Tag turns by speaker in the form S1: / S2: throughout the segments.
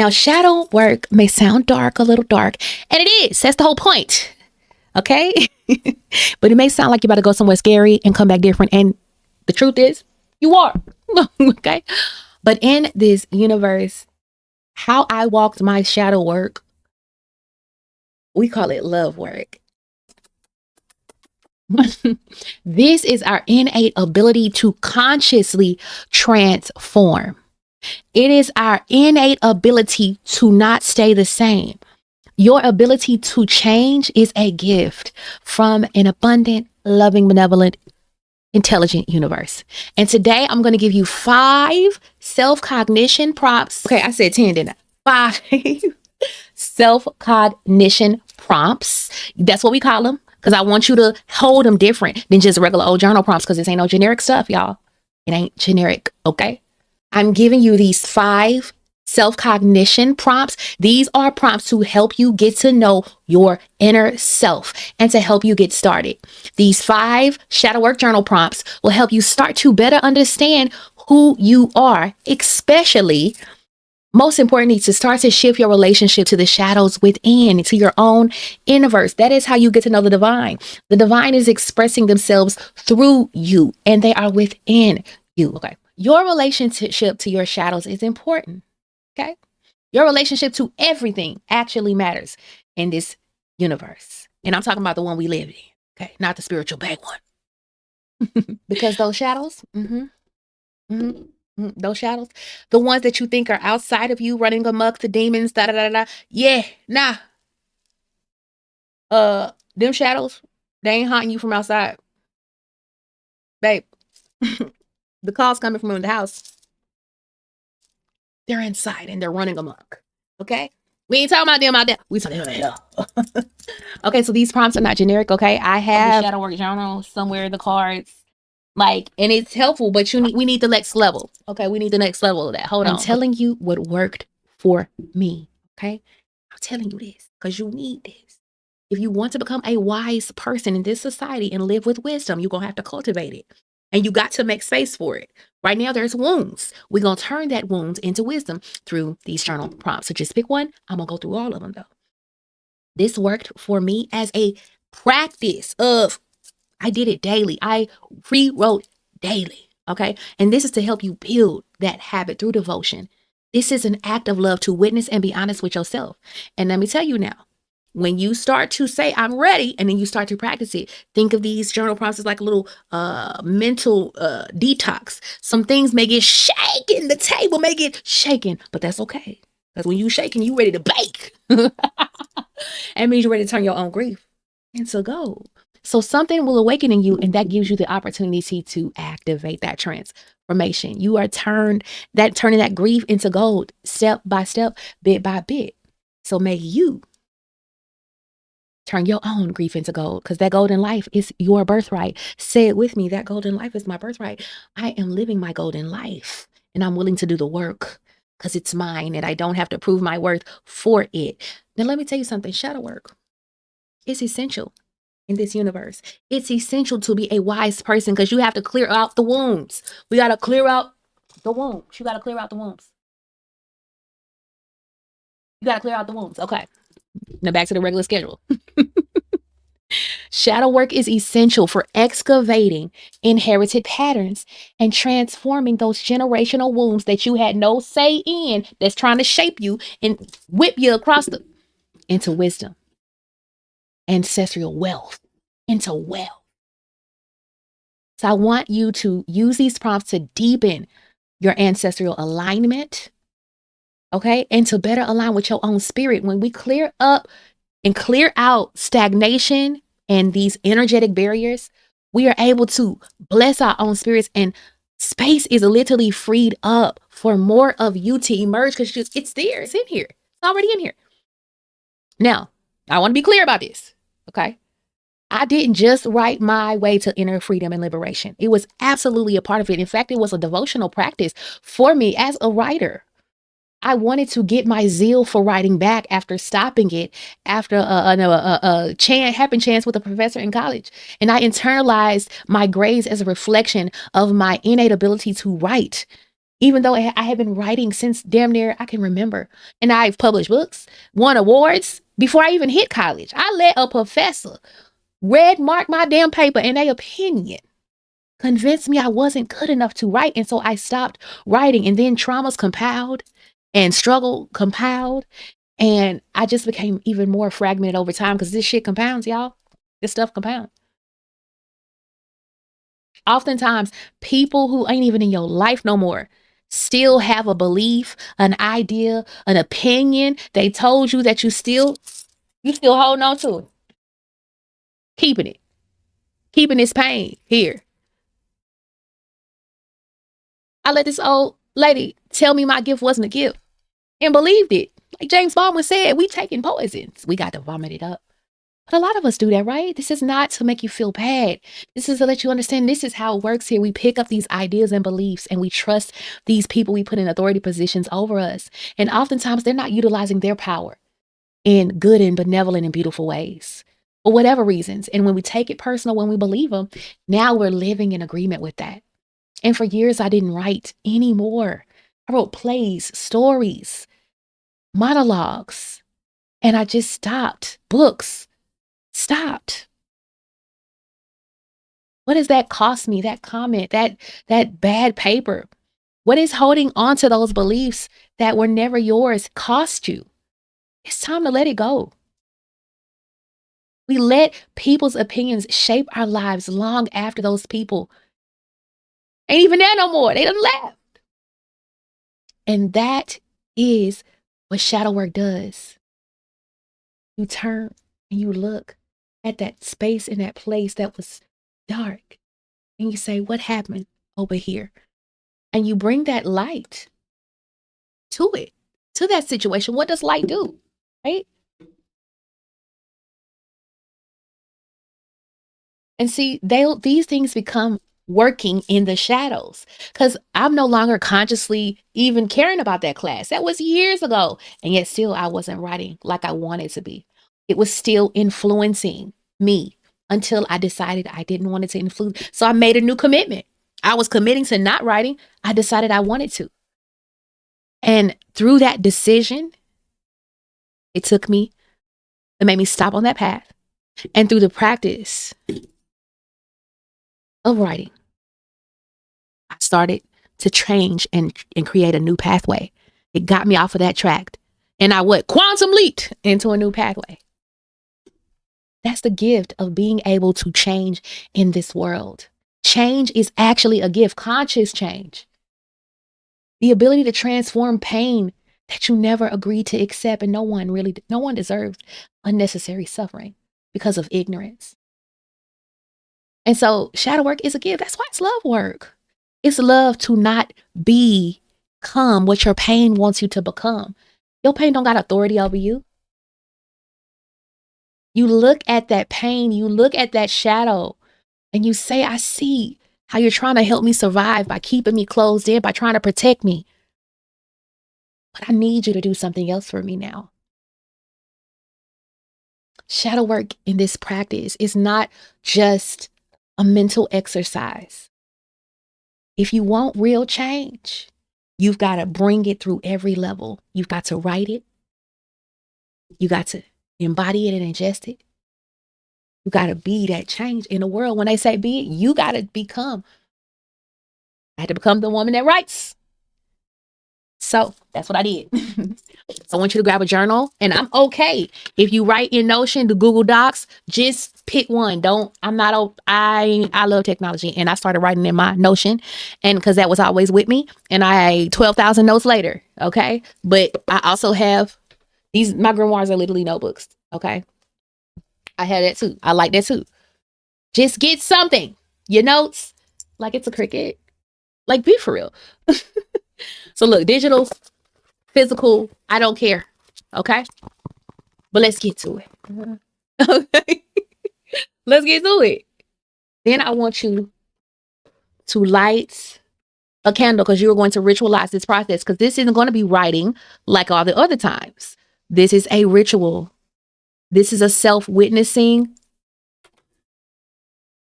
S1: Now, shadow work may sound dark, a little dark, and it is. That's the whole point. Okay? But it may sound like you're about to go somewhere scary and come back different. And the truth is, you are. Okay? But in this universe, how I walked my shadow work, we call it love work. This is our innate ability to consciously transform. It is our innate ability to not stay the same. Your ability to change is a gift from an abundant, loving, benevolent, intelligent universe. And today I'm going to give you 5 self-cognition prompts. Okay, I said 10, didn't I? 5 self-cognition prompts. That's what we call them, because I want you to hold them different than just regular old journal prompts, because this ain't no generic stuff, y'all. It ain't generic, okay? I'm giving you these 5 self-cognition prompts. These are prompts to help you get to know your inner self and to help you get started. These 5 shadow work journal prompts will help you start to better understand who you are, especially, most importantly, to start to shift your relationship to the shadows within, to your own universe. That is how you get to know the divine. The divine is expressing themselves through you, and they are within you. Okay. Your relationship to your shadows is important. Okay. Your relationship to everything actually matters in this universe. And I'm talking about the one we live in. Okay. Not the spiritual bank one. Because those shadows, those shadows, the ones that you think are outside of you, running amok, the demons, da da da da. Yeah, nah. Them shadows, they ain't haunting you from outside, babe. The calls coming from the house, they're inside and they're running amok. Okay, we ain't talking about them out there. We talking about here. Okay, so these prompts are not generic. Okay, I have the shadow work journal somewhere in the cards. Like, and it's helpful, but we need the next level. Okay, we need the next level of that. Hold on. I'm telling you what worked for me. Okay, I'm telling you this because you need this. If you want to become a wise person in this society and live with wisdom, you're gonna have to cultivate it. And you got to make space for it. Right now, there's wounds. We're gonna turn that wounds into wisdom through these journal prompts. So just pick one. I'm gonna go through all of them though. This worked for me as a practice of, I did it daily. I rewrote daily. Okay. And this is to help you build that habit through devotion. This is an act of love to witness and be honest with yourself. And let me tell you now, when you start to say, I'm ready, and then you start to practice it, think of these journal prompts as like a little mental detox. Some things may get shaken. The table may get shaken, but that's okay. Because when you shaking, you ready to bake. That means you're ready to turn your own grief into gold. So something will awaken in you, and that gives you the opportunity to activate that transformation. You are turning that grief into gold, step by step, bit by bit. So may you turn your own grief into gold, because that golden life is your birthright. Say it with me. That golden life is my birthright. I am living my golden life, and I'm willing to do the work because it's mine, and I don't have to prove my worth for it. Now, let me tell you something. Shadow work is essential in this universe. It's essential to be a wise person, because you have to clear out the wounds. We got to clear out the wounds. You got to clear out the wounds. You got to clear out the wounds. Okay. Now back to the regular schedule. Shadow work is essential for excavating inherited patterns and transforming those generational wounds that you had no say in, that's trying to shape you and whip you across into wisdom, ancestral wealth, into wealth. So I want you to use these prompts to deepen your ancestral alignment, okay? And to better align with your own spirit. When we clear up and clear out stagnation and these energetic barriers, we are able to bless our own spirits, and space is literally freed up for more of you to emerge, because it's there, it's in here, it's already in here. Now, I want to be clear about this, okay? I didn't just write my way to inner freedom and liberation. It was absolutely a part of it. In fact, it was a devotional practice for me as a writer. I wanted to get my zeal for writing back after stopping it after a happen chance with a professor in college. And I internalized my grades as a reflection of my innate ability to write. even though I had been writing since damn near I can remember. And I've published books, won awards before I even hit college. I let a professor red mark my damn paper and their opinion convinced me I wasn't good enough to write. And so I stopped writing, and then traumas compiled and struggle compiled. And I just became even more fragmented over time because this shit compounds, y'all. This stuff compounds. Oftentimes, people who ain't even in your life no more still have a belief, an idea, an opinion. They told you that you still holding on to it. Keeping this pain here. I let this old lady tell me my gift wasn't a gift and believed it. Like James Baldwin said, we taking poisons. We got to vomit it up. But a lot of us do that, right? This is not to make you feel bad. This is to let you understand this is how it works here. We pick up these ideas and beliefs and we trust these people we put in authority positions over us. And oftentimes they're not utilizing their power in good and benevolent and beautiful ways for whatever reasons. And when we take it personal, when we believe them, now we're living in agreement with that. And for years, I didn't write anymore. I wrote plays, stories, monologues, and I just stopped. Books. Stopped. What does that cost me? That comment, that bad paper. What is holding on to those beliefs that were never yours cost you? It's time to let it go. We let people's opinions shape our lives long after those people ain't even there no more. They done left. And that is what shadow work does. You turn and you look at that space in that place that was dark. And you say, what happened over here? And you bring that light to it, to that situation. What does light do? Right? And see, these things become working in the shadows because I'm no longer consciously even caring about that class. That was years ago. And yet still I wasn't writing like I wanted to be. It was still influencing me until I decided I didn't want it to influence. So I made a new commitment. I was committing to not writing. I decided I wanted to. And through that decision, it made me stop on that path. And through the practice of writing, I started to change and create a new pathway. It got me off of that track. And I quantum leaped into a new pathway. That's the gift of being able to change in this world. Change is actually a gift, conscious change. The ability to transform pain that you never agreed to accept, and no one deserves unnecessary suffering because of ignorance. And so shadow work is a gift. That's why it's love work. It's love to not become what your pain wants you to become. Your pain don't got authority over you. You look at that pain, you look at that shadow, and you say, I see how you're trying to help me survive by keeping me closed in, by trying to protect me. But I need you to do something else for me now. Shadow work in this practice is not just a mental exercise. If you want real change, you've got to bring it through every level. You've got to write it. You got to embody it and ingest it. You got to be that change in the world. When they say be it, you got to become. I had to become the woman that writes. So that's what I did. So I want you to grab a journal, and I'm okay if you write in Notion, the Google Docs, just pick one. I love technology, and I started writing in my Notion, and because that was always with me, and I 12,000 notes later. Okay. But I also have my grimoires are literally notebooks. Okay. I have that too. I like that too. Just get something, your notes, like it's a cricket, like be for real. So look, digital, physical, I don't care. Okay. But let's get to it. Okay. Let's get to it. Then I want you to light a candle because you are going to ritualize this process because this isn't going to be writing like all the other times. This is a ritual. This is a self-witnessing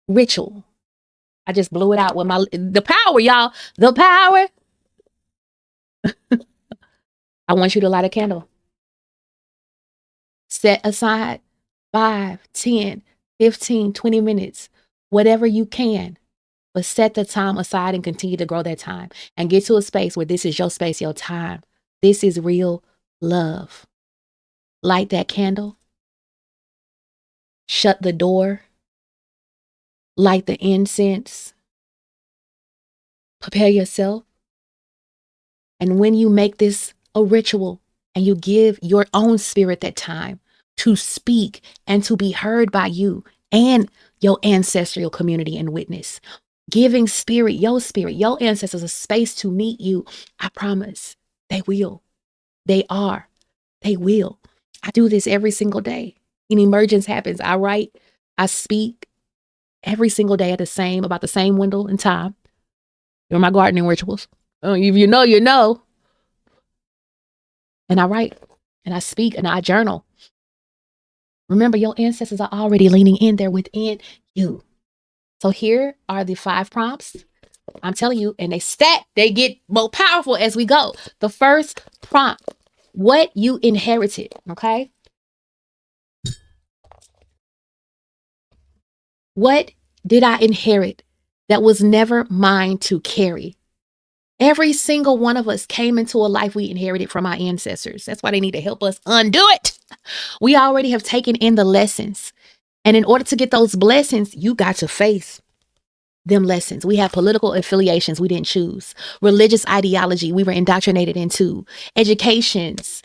S1: ritual. I just blew it out with the power, y'all. The power I want you to light a candle. Set aside 5, 10, 15, 20 minutes, whatever you can. But set the time aside and continue to grow that time and get to a space where this is your space, your time. This is real love. Light that candle. Shut the door. Light the incense. Prepare yourself. And when you make this a ritual and you give your own spirit that time to speak and to be heard by you and your ancestral community and witness, giving your ancestors a space to meet you, I promise they will. They are. They will. I do this every single day. An emergence happens. I write, I speak every single day at about the same window in time. They're my gardening rituals. If you know, you know. And I write and I speak and I journal. Remember, your ancestors are already leaning in there within you. So here are the 5 prompts. I'm telling you, and they get more powerful as we go. The first prompt, what you inherited, okay? What did I inherit that was never mine to carry? Every single one of us came into a life we inherited from our ancestors. That's why they need to help us undo it. We already have taken in the lessons. And in order to get those blessings, you got to face them lessons. We have political affiliations we didn't choose, religious ideology we were indoctrinated into, educations,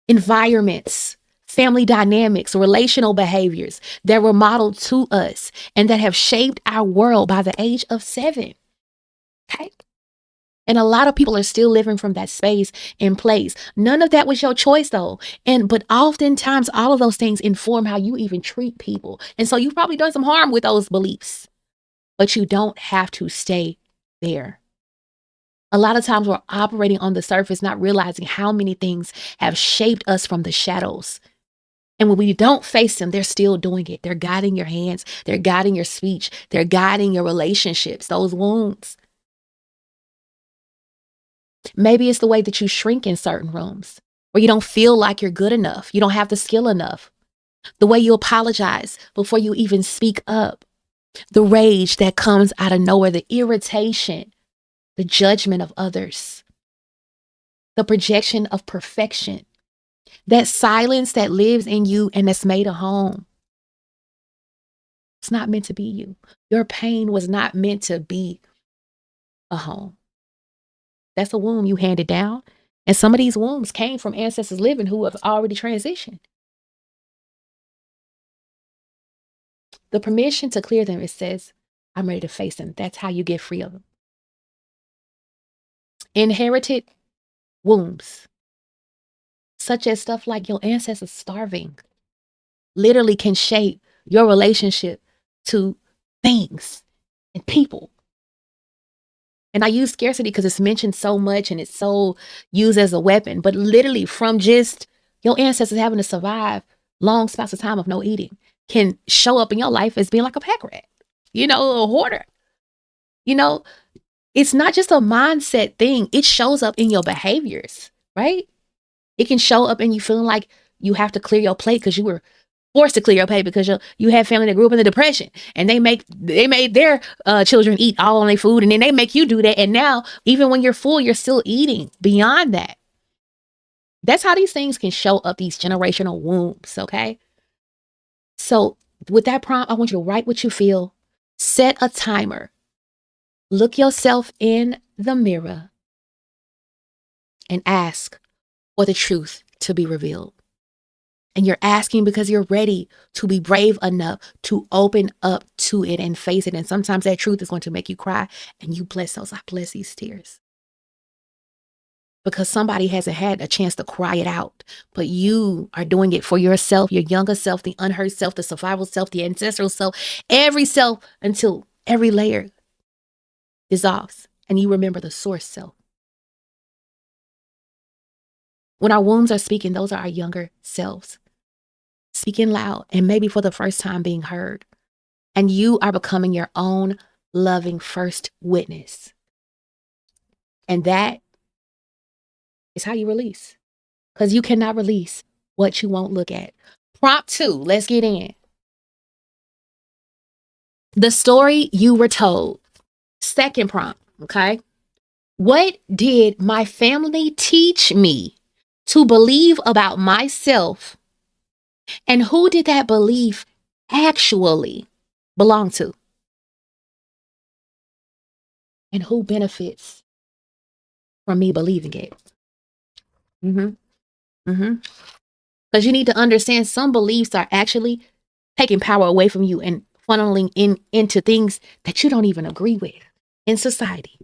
S1: environments, family dynamics, relational behaviors that were modeled to us and that have shaped our world by the age of 7. Okay. And a lot of people are still living from that space and place. None of that was your choice though. But oftentimes all of those things inform how you even treat people. And so you've probably done some harm with those beliefs, but you don't have to stay there. A lot of times we're operating on the surface, not realizing how many things have shaped us from the shadows. And when we don't face them, they're still doing it. They're guiding your hands. They're guiding your speech. They're guiding your relationships, those wounds. Maybe it's the way that you shrink in certain rooms where you don't feel like you're good enough. You don't have the skill enough. The way you apologize before you even speak up. The rage that comes out of nowhere, the irritation, the judgment of others, the projection of perfection, that silence that lives in you and that's made a home. It's not meant to be you. Your pain was not meant to be a home. That's a womb you handed down. And some of these wombs came from ancestors living who have already transitioned. The permission to clear them, it says, I'm ready to face them. That's how you get free of them. Inherited wombs, such as stuff like your ancestors starving, literally can shape your relationship to things and people. And I use scarcity because it's mentioned so much and it's so used as a weapon, but literally from just your ancestors having to survive long spouts of time of no eating can show up in your life as being like a pack rat, a hoarder. It's not just a mindset thing. It shows up in your behaviors, right? It can show up in you feeling like you have to clear your plate because you were forced to clear your plate because you had family that grew up in the Depression and they made their children eat all on their food, and then they make you do that. And now, even when you're full, you're still eating beyond that. That's how these things can show up, these generational wounds, okay? So with that prompt, I want you to write what you feel, set a timer, look yourself in the mirror, and ask for the truth to be revealed. And you're asking because you're ready to be brave enough to open up to it and face it. And sometimes that truth is going to make you cry, and you bless those. I bless these tears. Because somebody hasn't had a chance to cry it out, but you are doing it for yourself, your younger self, the unheard self, the survival self, the ancestral self, every self, until every layer dissolves and you remember the source self. When our wombs are speaking, those are our younger selves speaking loud and maybe for the first time being heard. And you are becoming your own loving first witness. And that It's how you release. Because you cannot release what you won't look at. Prompt 2, let's get in. The story you were told. Second prompt, okay? What did my family teach me to believe about myself? And who did that belief actually belong to? And who benefits from me believing it? Because you need to understand some beliefs are actually taking power away from you and funneling into things that you don't even agree with in society.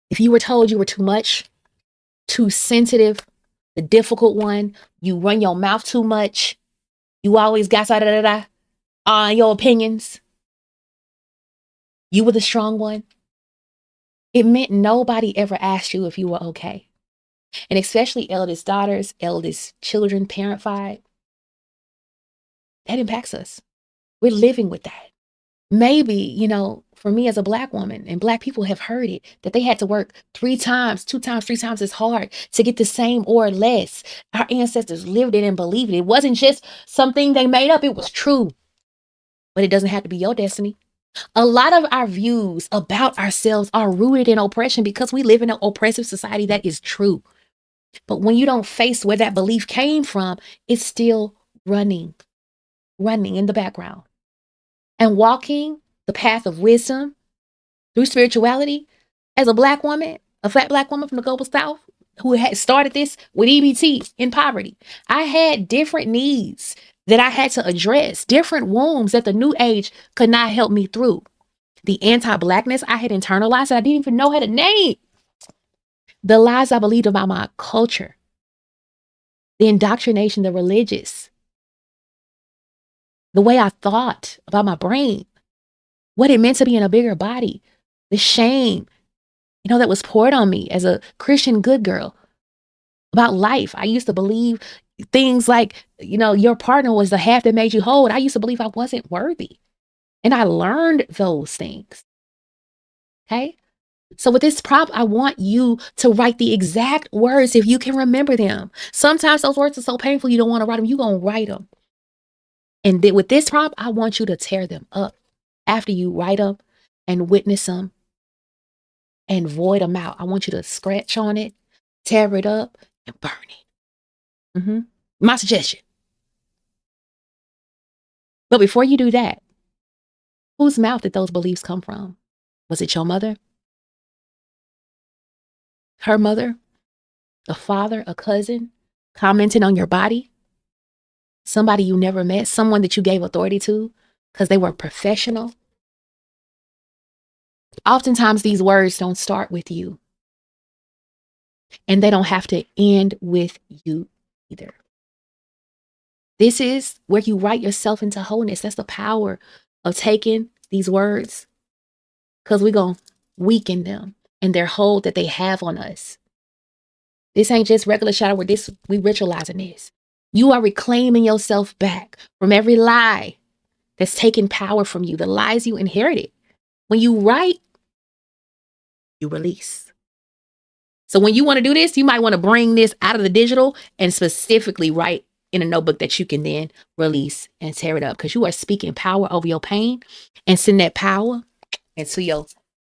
S1: If you were told you were too much, too sensitive, the difficult one, you run your mouth too much, you always got on your opinions, you were the strong one, it meant nobody ever asked you if you were okay. And especially eldest daughters, eldest children, parentified, that impacts us. We're living with that. Maybe, for me as a Black woman, and Black people have heard it, that they had to work 3 times, 2 times, 3 times as hard to get the same or less. Our ancestors lived it and believed it. It wasn't just something they made up. It was true. But it doesn't have to be your destiny. A lot of our views about ourselves are rooted in oppression because we live in an oppressive society. That is true. But when you don't face where that belief came from, it's still running in the background. And walking the path of wisdom through spirituality, as a Black woman, a fat Black woman from the global South who had started this with EBT in poverty, I had different needs that I had to address, different wounds that the new age could not help me through. The anti-Blackness I had internalized that I didn't even know had a name. The lies I believed about my culture, the indoctrination, the religious, the way I thought about my brain, what it meant to be in a bigger body, the shame, that was poured on me as a Christian good girl about life. I used to believe things like, your partner was the half that made you whole. I used to believe I wasn't worthy. And I learned those things. Okay? So with this prompt, I want you to write the exact words if you can remember them. Sometimes those words are so painful you don't want to write them. You're going to write them. And then with this prompt, I want you to tear them up after you write them and witness them and void them out. I want you to scratch on it, tear it up, and burn it. My suggestion. But before you do that, whose mouth did those beliefs come from? Was it your mother? Her mother? A father? A cousin? Commenting on your body? Somebody you never met? Someone that you gave authority to because they were professional? Oftentimes these words don't start with you. And they don't have to end with you either. This is where you write yourself into wholeness. That's the power of taking these words, because we're going to weaken them and their hold that they have on us. This ain't just regular shadow work. We ritualizing this. You are reclaiming yourself back from every lie that's taking power from you, the lies you inherited. When you write, you release. So when you want to do this, you might want to bring this out of the digital and specifically write in a notebook that you can then release and tear it up, because you are speaking power over your pain and send that power into your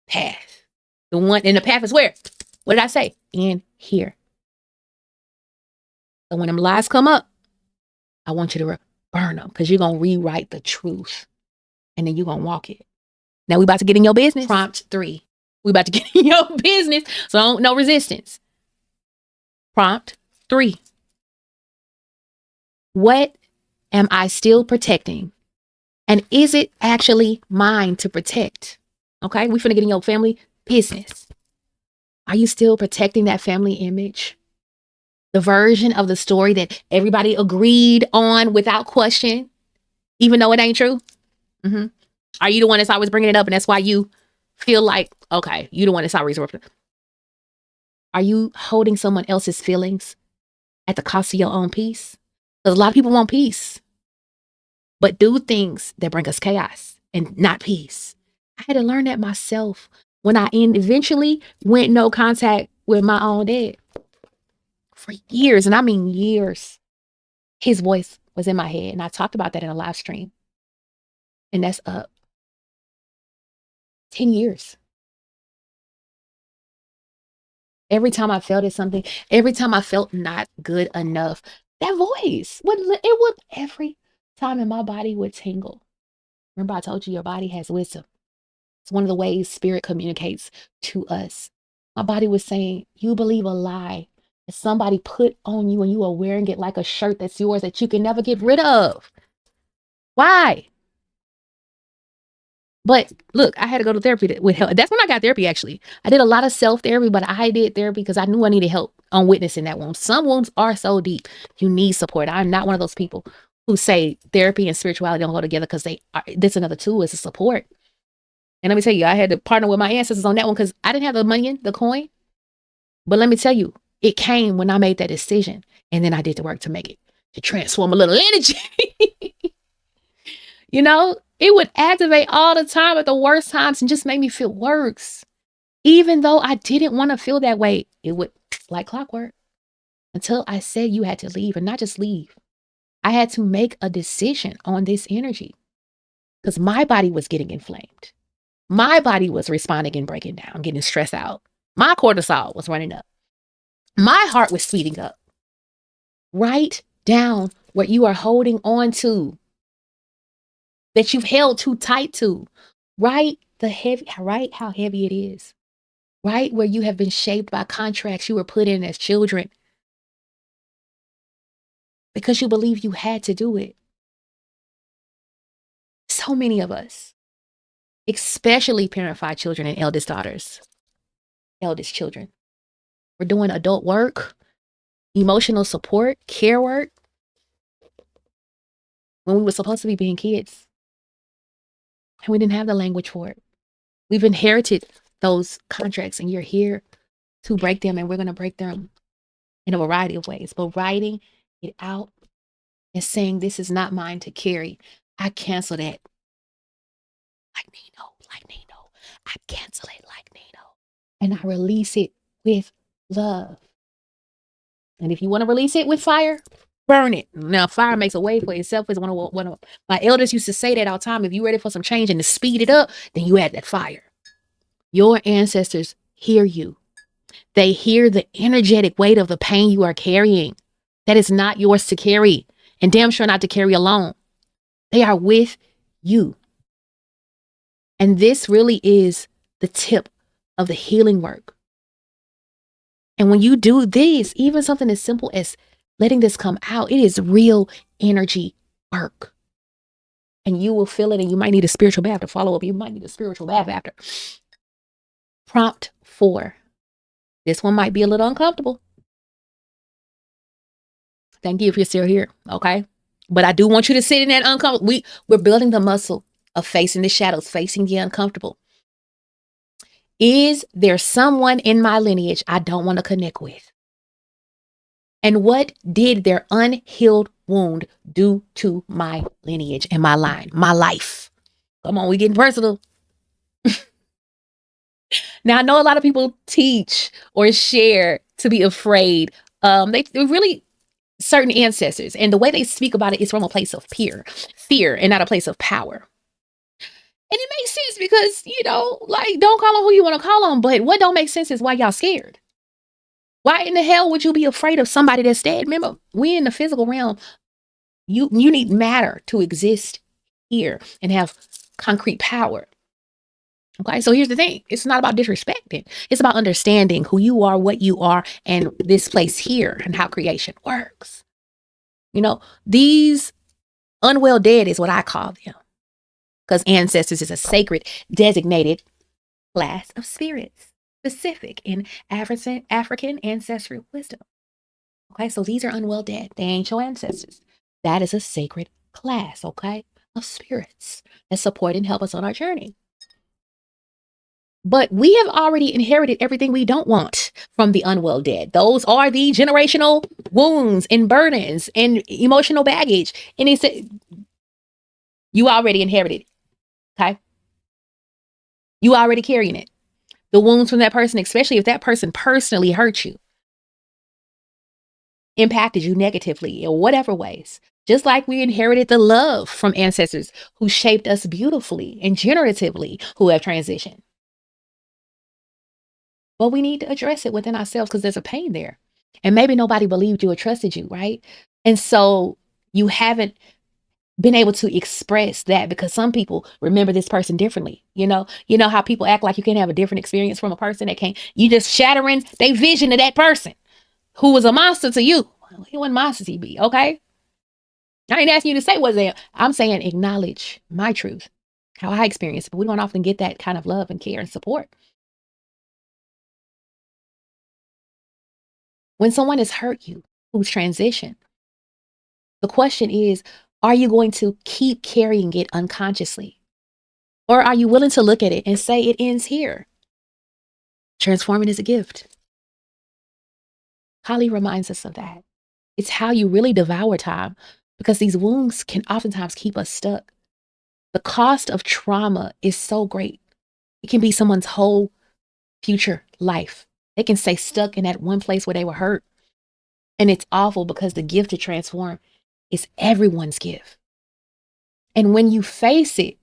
S1: path. The one in the path is where? What did I say? In here. So when them lies come up, I want you to burn them, because you're going to rewrite the truth and then you're going to walk it. Now we about to get in your business. Prompt 3. We about to get in your business. So no resistance. Prompt 3. What am I still protecting? And is it actually mine to protect? Okay, we finna get in your family business. Are you still protecting that family image? The version of the story that everybody agreed on without question, even though it ain't true? Are you the one that's always bringing it up and that's why you feel like, okay, you the one that's always working? Are you holding someone else's feelings at the cost of your own peace? Because a lot of people want peace, but do things that bring us chaos and not peace. I had to learn that myself when I eventually went no contact with my own dad for years, and I mean years. His voice was in my head, and I talked about that in a live stream, and that's up 10 years. Every time I felt something, every time I felt not good enough, that voice would every time in my body would tingle. Remember, I told you your body has wisdom. It's one of the ways spirit communicates to us. My body was saying, you believe a lie that somebody put on you and you are wearing it like a shirt that's yours that you can never get rid of. Why? But look, I had to go to therapy with help. That's when I got therapy, actually. I did a lot of self-therapy, but I did therapy because I knew I needed help on witnessing that wound. Some wounds are so deep, you need support. I'm not one of those people who say therapy and spirituality don't go together because they are. This another tool is a support. And let me tell you, I had to partner with my ancestors on that one because I didn't have the money in the coin. But let me tell you, it came when I made that decision. And then I did the work to make it, to transform a little energy. You know, it would activate all the time at the worst times and just make me feel worse. Even though I didn't want to feel that way, it would, like clockwork, until I said you had to leave, and not just leave. I had to make a decision on this energy because my body was getting inflamed. My body was responding and breaking down, getting stressed out. My cortisol was running up. My heart was speeding up. Write down what you are holding on to, that you've held too tight to. Write how heavy it is. Write where you have been shaped by contracts you were put in as children because you believe you had to do it. So many of us, especially parent-fied children and eldest daughters, eldest children, we're doing adult work, emotional support, care work, when we were supposed to be being kids. And we didn't have the language for it. We've inherited those contracts, and you're here to break them, and we're going to break them in a variety of ways. But writing it out and saying, this is not mine to carry. I cancel that. Like Nino. I cancel it like Nino. And I release it with love. And if you want to release it with fire, burn it. Now, fire makes a way for itself. Is one of my elders used to say that all the time. If you're ready for some change and to speed it up, then you add that fire. Your ancestors hear you. They hear the energetic weight of the pain you are carrying. That is not yours to carry, and damn sure not to carry alone. They are with you. And this really is the tip of the healing work. And when you do this, even something as simple as letting this come out, it is real energy work. And you will feel it, and you might need a spiritual bath to follow up. You might need a spiritual bath after. Prompt 4. This one might be a little uncomfortable. Thank you if you're still here, okay? But I do want you to sit in that uncomfortable. We're building the muscle of facing the shadows, facing the uncomfortable. Is there someone in my lineage I don't want to connect with? And what did their unhealed wound do to my lineage and my line, my life? Come on, we getting personal. Now, I know a lot of people teach or share to be afraid. They really, certain ancestors, and the way they speak about it is from a place of fear, and not a place of power. And it makes sense because, like, don't call them who you want to call them. But what don't make sense is why y'all scared. Why in the hell would you be afraid of somebody that's dead? Remember, we in the physical realm, you need matter to exist here and have concrete power. Okay, so here's the thing. It's not about disrespecting. It's about understanding who you are, what you are, and this place here and how creation works. These unwell dead is what I call them. Because ancestors is a sacred, designated class of spirits, specific in African ancestral wisdom. Okay, so these are unwell dead. They ain't your ancestors. That is a sacred class, okay, of spirits that support and help us on our journey. But we have already inherited everything we don't want from the unwell dead. Those are the generational wounds and burdens and emotional baggage. And he said, you already inherited it. Okay. You already carrying it. the wounds from that person, especially if that person personally hurt you, impacted you negatively in whatever ways. Just like we inherited the love from ancestors who shaped us beautifully and generatively, who have transitioned. But we need to address it within ourselves because there's a pain there. And maybe nobody believed you or trusted you, right? And so you haven't been able to express that because some people remember this person differently. You know how people act like you can have a different experience from a person that can't, you just shattering their vision of that person who was a monster to you. Well, he wasn't monster to be, okay? I ain't asking you to say what's there. I'm saying acknowledge my truth, how I experience it, but we don't often get that kind of love and care and support. When someone has hurt you, who's transitioned, the question is, are you going to keep carrying it unconsciously? Or are you willing to look at it and say it ends here? Transforming is a gift. Holly reminds us of that. It's how you really devour time, because these wounds can oftentimes keep us stuck. The cost of trauma is so great. It can be someone's whole future life. They can stay stuck in that one place where they were hurt. And it's awful because the gift to transform is everyone's gift. And when you face it,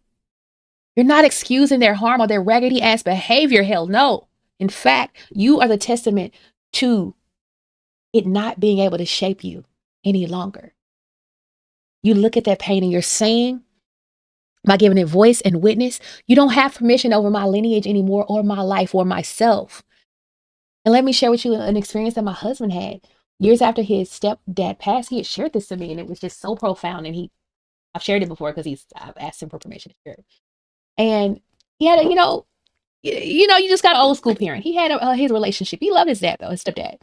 S1: you're not excusing their harm or their raggedy ass behavior. Hell no. In fact, you are the testament to it not being able to shape you any longer. You look at that pain and you're saying, by giving it voice and witness, you don't have permission over my lineage anymore, or my life, or myself. And let me share with you an experience that my husband had. Years after his stepdad passed, he had shared this to me, and it was just so profound. And I've shared it before because I've asked him for permission to share it. And he had you just got an old school parent. He had his relationship. He loved his dad though, his stepdad.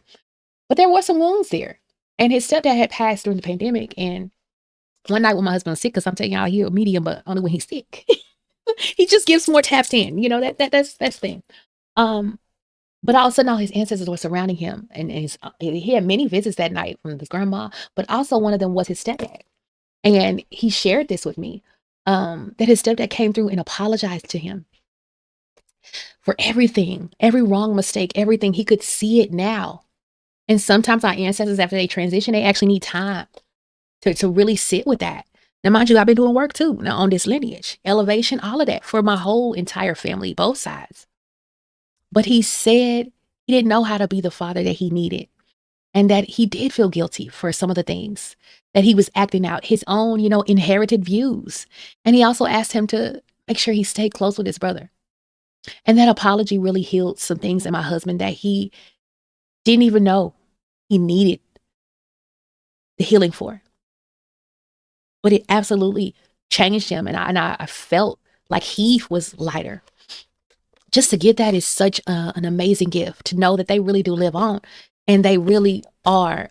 S1: But there were some wounds there. And his stepdad had passed during the pandemic. And one night when my husband was sick, because I'm telling y'all, he's a medium, but only when he's sick. He just gives more tapped in. That's the thing. But all of a sudden, all his ancestors were surrounding him, and he had many visits that night from his grandma, but also one of them was his stepdad. And he shared this with me, that his stepdad came through and apologized to him for everything, every wrong mistake, everything. He could see it now. And sometimes our ancestors, after they transition, they actually need time to really sit with that. Now, mind you, I've been doing work too now on this lineage, elevation, all of that for my whole entire family, both sides. But he said he didn't know how to be the father that he needed, and that he did feel guilty for some of the things that he was acting out, his own, inherited views. And he also asked him to make sure he stayed close with his brother. And that apology really healed some things in my husband that he didn't even know he needed the healing for. But it absolutely changed him. And I felt like he was lighter. Just to get that is such an amazing gift, to know that they really do live on, and they really are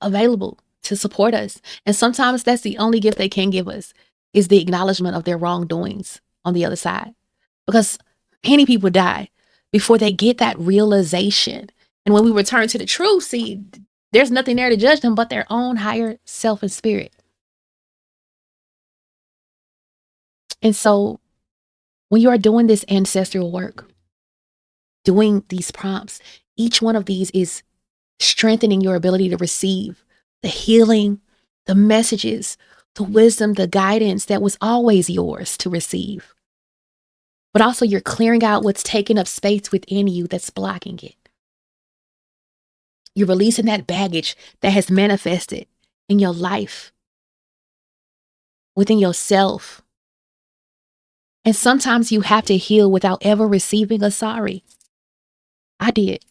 S1: available to support us. And sometimes that's the only gift they can give us, is the acknowledgement of their wrongdoings on the other side. Because many people die before they get that realization. And when we return to the truth, see, there's nothing there to judge them but their own higher self and spirit. And so when you are doing this ancestral work, doing these prompts, each one of these is strengthening your ability to receive the healing, the messages, the wisdom, the guidance that was always yours to receive. But also you're clearing out what's taking up space within you that's blocking it. You're releasing that baggage that has manifested in your life, within yourself. And sometimes you have to heal without ever receiving a sorry. I did.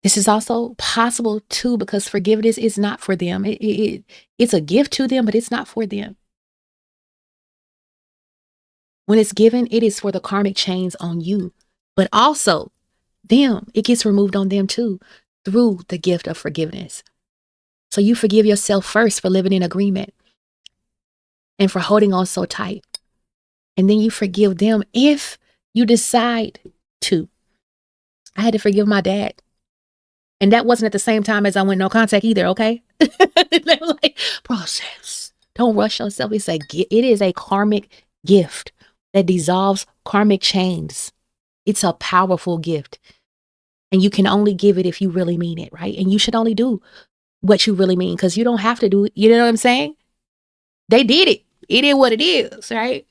S1: This is also possible too, because forgiveness is not for them. It's a gift to them, but it's not for them. When it's given, it is for the karmic chains on you, but also them. It gets removed on them too, through the gift of forgiveness. So you forgive yourself first for living in agreement and for holding on so tight. And then you forgive them if you decide to. I had to forgive my dad. And that wasn't at the same time as I went no contact either, okay? Like, process. Don't rush yourself. It is a karmic gift that dissolves karmic chains. It's a powerful gift. And you can only give it if you really mean it, right? And you should only do what you really mean, because you don't have to do it. You know what I'm saying? They did it. It is what it is, right?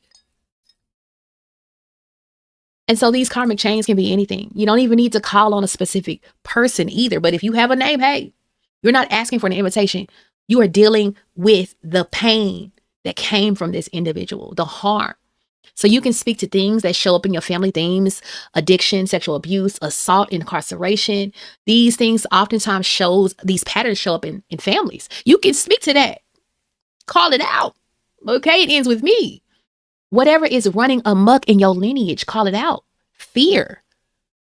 S1: And so these karmic chains can be anything. You don't even need to call on a specific person either. But if you have a name, hey, you're not asking for an invitation. You are dealing with the pain that came from this individual, the harm. So you can speak to things that show up in your family themes: addiction, sexual abuse, assault, incarceration. These things oftentimes these patterns show up in families. You can speak to that. Call it out. Okay, it ends with me. Whatever is running amok in your lineage, call it out. Fear,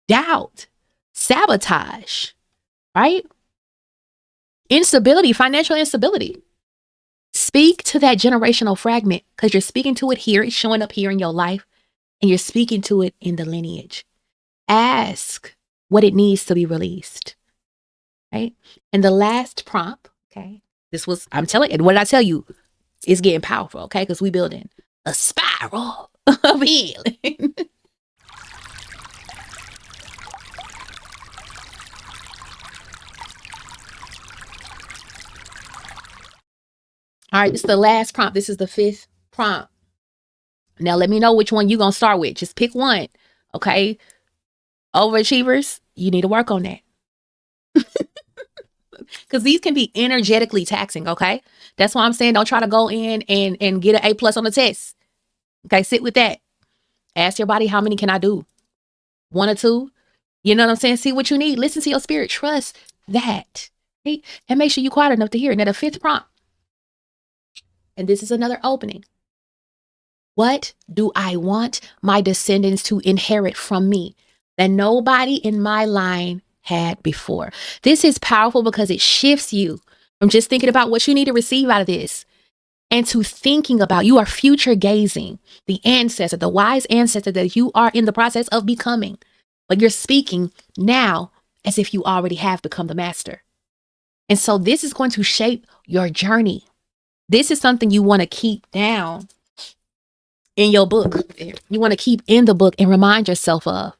S1: doubt, sabotage, right? Instability, financial instability. Speak to that generational fragment, because you're speaking to it here. It's showing up here in your life, and you're speaking to it in the lineage. Ask what it needs to be released, right? And the last prompt, okay, I'm telling you, what did I tell you? It's getting powerful, okay? Because we building a spiral of healing. All right, this is the last prompt. This is the 5th prompt. Now, let me know which one you're going to start with. Just pick one, okay? Overachievers, you need to work on that. Because these can be energetically taxing, okay? That's why I'm saying don't try to go in and get an A+ on the test. Okay, sit with that. Ask your body, how many can I do? 1 or 2? You know what I'm saying? See what you need. Listen to your spirit. Trust that. Right? And make sure you're quiet enough to hear it. Now, the 5th prompt. And this is another opening. What do I want my descendants to inherit from me that nobody in my line had before? This is powerful because it shifts you from just thinking about what you need to receive out of this and to thinking about, you are future gazing, the ancestor, the wise ancestor that you are in the process of becoming. But you're speaking now as if you already have become the master. And so this is going to shape your journey. This is something you want to keep down in your book. You want to keep in the book and remind yourself of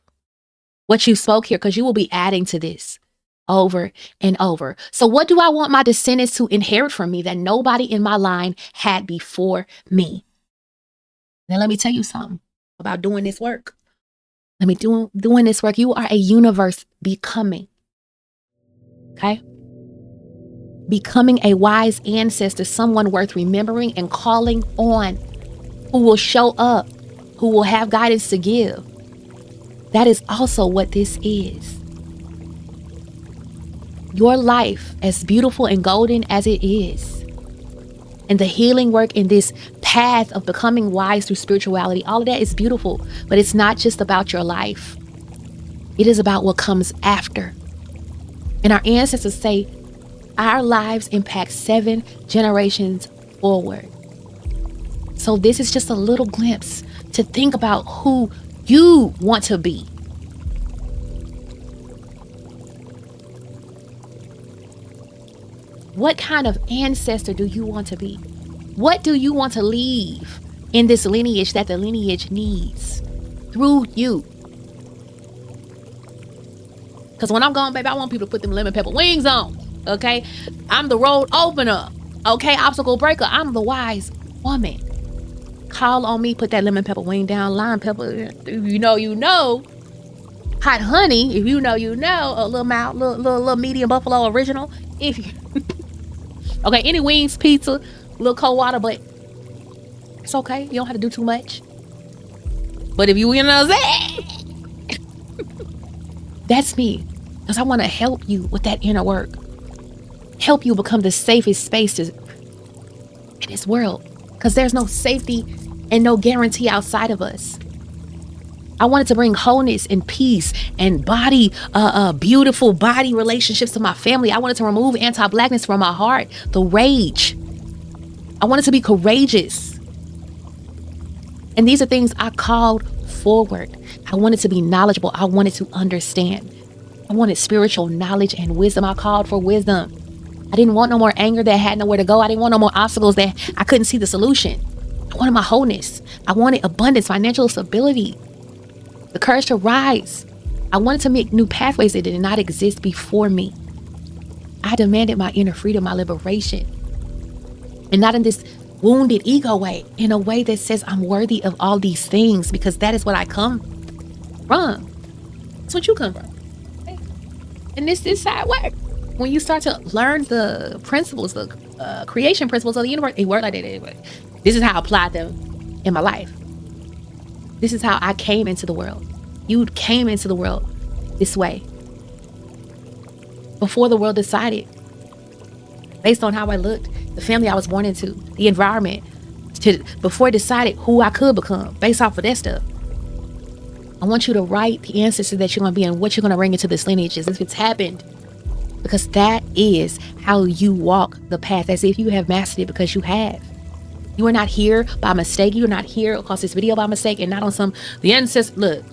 S1: what you spoke here, because you will be adding to this over and over. So what do I want my descendants to inherit from me that nobody in my line had before me? Now, let me tell you something about doing this work. Doing this work. You are a universe becoming. Okay? Becoming a wise ancestor, someone worth remembering and calling on, who will show up, who will have guidance to give. That is also what this is. Your life, as beautiful and golden as it is, and the healing work in this path of becoming wise through spirituality, all of that is beautiful, but it's not just about your life. It is about what comes after. And our ancestors say, our lives impact 7 generations forward. So this is just a little glimpse to think about who you want to be. What kind of ancestor do you want to be? What do you want to leave in this lineage that the lineage needs through you? Because when I'm gone, baby, I want people to put them lemon pepper wings on. Okay? I'm the road opener. Okay? Obstacle breaker. I'm the wise woman. Call on me. Put that lemon pepper wing down. Lime pepper. If you know. Hot honey. If you know. A little medium buffalo original. If you... Okay, any wings, pizza, a little cold water, but it's okay. You don't have to do too much. But if you know what I'm saying? That's me. Because I want to help you with that inner work. Help you become the safest space in this world. Because there's no safety and no guarantee outside of us. I wanted to bring wholeness and peace and beautiful body relationships to my family. I wanted to remove anti-blackness from my heart, the rage. I wanted to be courageous. And these are things I called forward. I wanted to be knowledgeable. I wanted to understand. I wanted spiritual knowledge and wisdom. I called for wisdom. I didn't want no more anger that had nowhere to go. I didn't want no more obstacles that I couldn't see the solution. I wanted my wholeness. I wanted abundance, financial stability. The courage to rise. I wanted to make new pathways that did not exist before me. I demanded my inner freedom, my liberation. And not in this wounded ego way, in a way that says I'm worthy of all these things, because that is what I come from. That's what you come from. Okay? And this is how it works. When you start to learn the principles, the creation principles of the universe, it works like that anyway. This is how I applied them in my life. This is how I came into the world. You came into the world this way. Before the world decided, based on how I looked, the family I was born into, the environment, before it decided who I could become, based off of that stuff. I want you to write the ancestors that you're going to be and what you're going to bring into this lineage as if it's happened. Because that is how you walk the path, as if you have mastered it, because you have. You are not here by mistake. You're not here across this video by mistake and not on the ancestors. Look,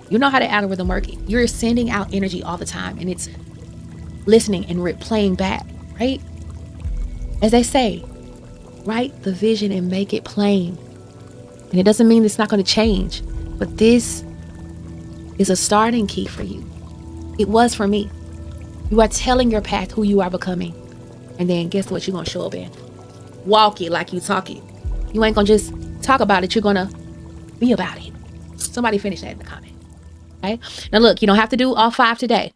S1: you know how the algorithm works. You're sending out energy all the time and it's listening and replaying back, right? As they say, write the vision and make it plain. And it doesn't mean it's not going to change, but this is a starting key for you. It was for me. You are telling your path who you are becoming. And then guess what you're going to show up in? Walk it like you talk it. You ain't going to just talk about it. You're going to be about it. Somebody finish that in the comment. Okay? Now look, you don't have to do all 5 today.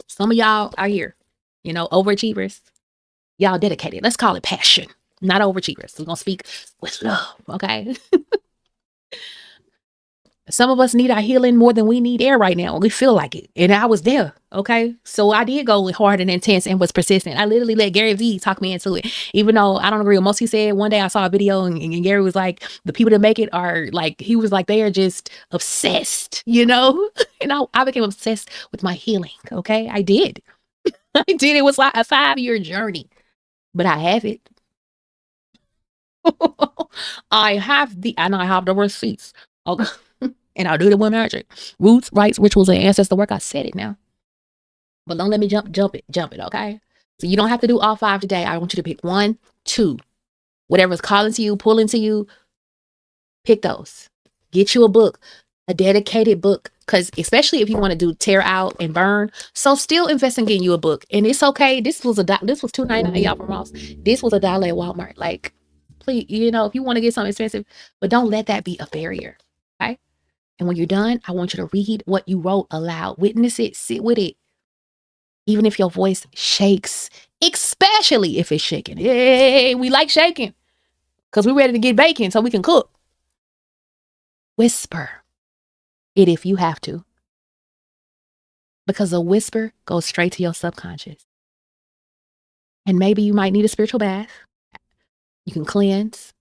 S1: Some of y'all are here, overachievers. Y'all dedicated. Let's call it passion, not overachievers. We're going to speak with love. Okay? Some of us need our healing more than we need air right now. We feel like it. And I was there. Okay. So I did go hard and intense and was persistent. I literally let Gary Vee talk me into it. Even though I don't agree with most he said. One day I saw a video and Gary was like, the people that make it are like, he was like, they are just obsessed, And I became obsessed with my healing. Okay. I did. I did. It was like a 5-year journey, but I have it. I have the receipts. Okay. And I'll do the one magic. Roots, rites, rituals, and ancestor work. I said it now. But don't let me jump it, okay? So you don't have to do all 5 today. I want you to pick 1, 2. Whatever's calling to you, pulling to you, pick those. Get you a book, a dedicated book. Because especially if you want to do tear out and burn. So still invest in getting you a book. And it's okay. This was $2.99, y'all, from Ross. This was $1 at Walmart. Like, please, if you want to get something expensive, but don't let that be a barrier. Okay? And when you're done, I want you to read what you wrote aloud. Witness it. Sit with it. Even if your voice shakes, especially if it's shaking. Hey, we like shaking because we're ready to get bacon so we can cook. Whisper it if you have to. Because a whisper goes straight to your subconscious. And maybe you might need a spiritual bath. You can cleanse.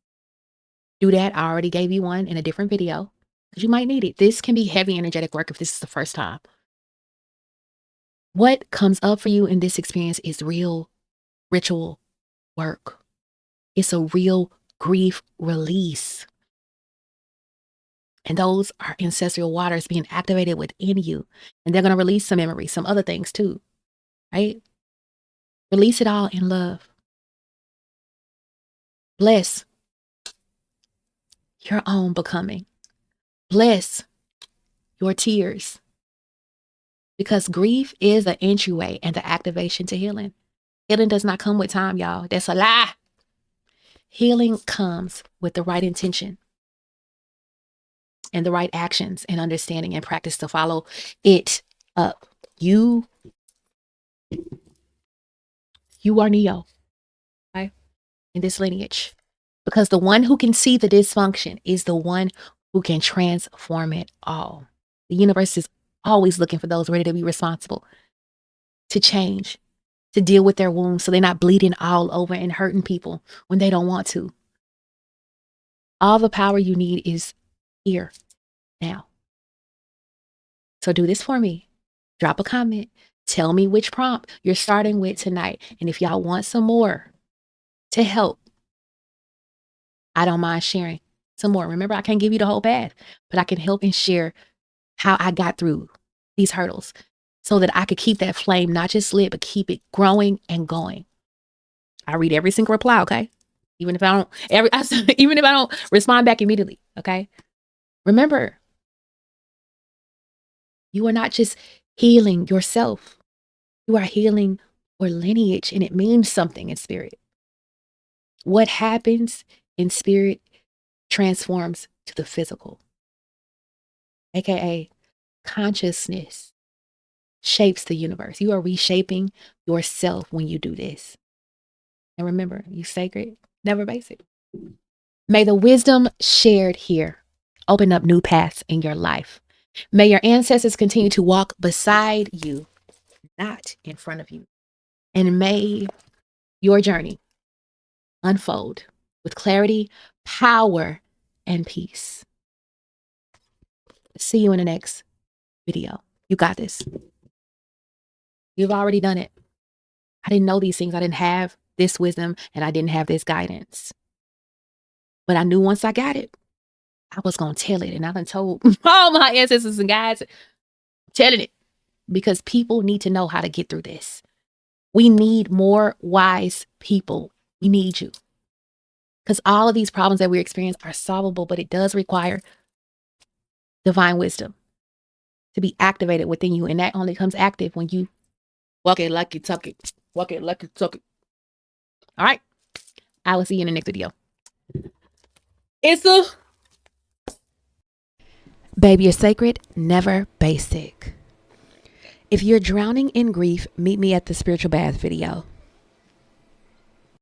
S1: Do that. I already gave you one in a different video. Because you might need it. This can be heavy energetic work if this is the first time. What comes up for you in this experience is real ritual work. It's a real grief release. And those are ancestral waters being activated within you. And they're going to release some memories, some other things too, right? Release it all in love. Bless your own becoming. Bless your tears. Because grief is the entryway and the activation to healing. Healing does not come with time, y'all. That's a lie. Healing comes with the right intention and the right actions and understanding and practice to follow it up. You are Neo, okay, in this lineage. Because the one who can see the dysfunction is the one who can transform it all. The universe is always looking for those ready to be responsible, to change, to deal with their wounds so they're not bleeding all over and hurting people when they don't want to. All the power you need is here now. So do this for me. Drop a comment. Tell me which prompt you're starting with tonight. And if y'all want some more to help, I don't mind sharing some more. Remember, I can't give you the whole path, but I can help and share how I got through these hurdles so that I could keep that flame not just lit, but keep it growing and going. I read every single reply, okay? Even if I don't respond back immediately, okay? Remember, You are not just healing yourself. You are healing your lineage, and it means something in spirit. What happens in spirit transforms to the physical, aka consciousness shapes the universe. You are reshaping yourself when you do this. And remember, you sacred, never basic. May the wisdom shared here open up new paths in your life. May your ancestors continue to walk beside you, not in front of you. And may your journey unfold with clarity, power, and peace. See you in the next video. You got this. You've already done it. I didn't know these things. I didn't have this wisdom and I didn't have this guidance. But I knew once I got it, I was going to tell it. And I done told all my ancestors and guides, telling it because people need to know how to get through this. We need more wise people. We need you. Because all of these problems that we experience are solvable, but it does require divine wisdom to be activated within you. And that only comes active when you walk it like you tuck it. Walk it like you tuck it. All right. I will see you in the next video. Baby, you're sacred, never basic. If you're drowning in grief, meet me at the spiritual bath video.